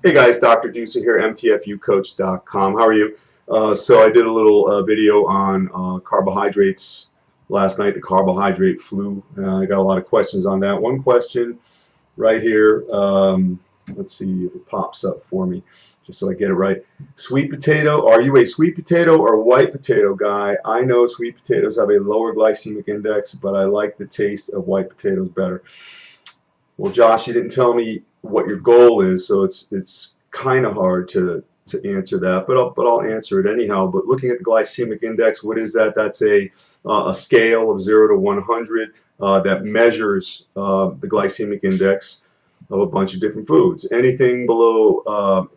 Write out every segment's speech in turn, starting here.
Hey guys, Dr. Dusa here, mtfucoach.com. How are you? So I did a little video on carbohydrates last night, the carbohydrate flu. I got a lot of questions on that. One question right here, let's see if it pops up for me, just so I get it right. Sweet potato, are you a sweet potato or white potato guy? I know sweet potatoes have a lower glycemic index, but I like the taste of white potatoes better. Well, Josh, you didn't tell me what your goal is, so it's kind of hard to answer that, but I'll answer it anyhow. But looking at the glycemic index, what is that? That's a scale of 0 to 100 that measures the glycemic index of a bunch of different foods. Anything below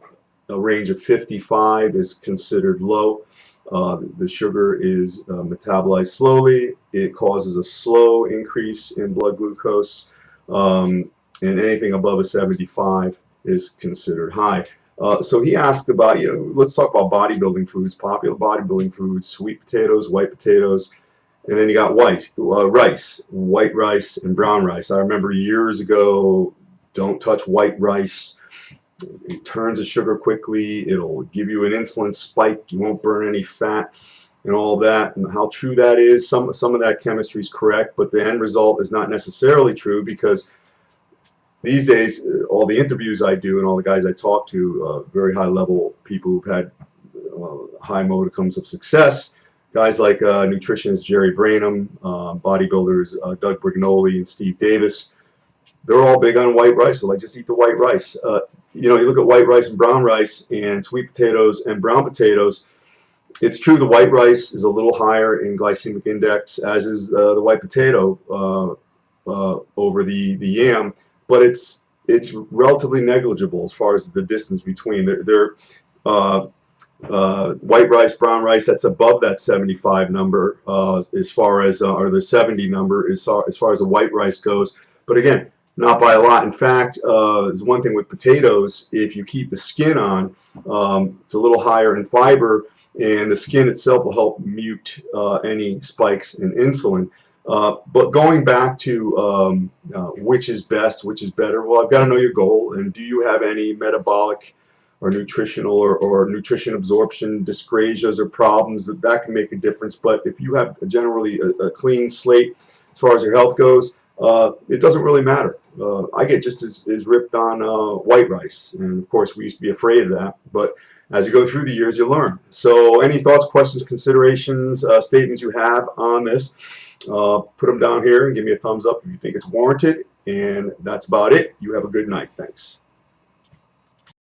a range of 55 is considered low. The sugar is metabolized slowly. It causes a slow increase in blood glucose. And anything above a 75 is considered high. So he asked about, let's talk about bodybuilding foods, popular bodybuilding foods, sweet potatoes, white potatoes, and then you got rice, white rice and brown rice. I remember years ago, don't touch white rice. It turns to sugar quickly. It'll give you an insulin spike. You won't burn any fat and all that. And how true that is, some of that chemistry is correct, but the end result is not necessarily true, because these days, all the interviews I do and all the guys I talk to, very high level people who've had high modicums of success, guys like nutritionist Jerry Branham, bodybuilders Doug Brignoli and Steve Davis, they're all big on white rice. So like, just eat the white rice. You look at white rice and brown rice and sweet potatoes and brown potatoes. It's true the white rice is a little higher in glycemic index, as is the white potato over the yam. But it's relatively negligible as far as the distance between. White rice, brown rice, that's above that 75 number as far as, or the 70 number as far as the white rice goes. But again, not by a lot. In fact, there's one thing with potatoes: if you keep the skin on, it's a little higher in fiber, and the skin itself will help mute any spikes in insulin. But going back to which is best, which is better, well, I've got to know your goal, and do you have any metabolic or nutritional or nutrition absorption dyscrasias or problems that can make a difference. But if you have generally a clean slate as far as your health goes, it doesn't really matter. I get just as ripped on white rice, and of course we used to be afraid of that, but as you go through the years, you learn. So any thoughts, questions, considerations, statements you have on this, put them down here and give me a thumbs up if you think it's warranted. And that's about it. You have a good night. Thanks.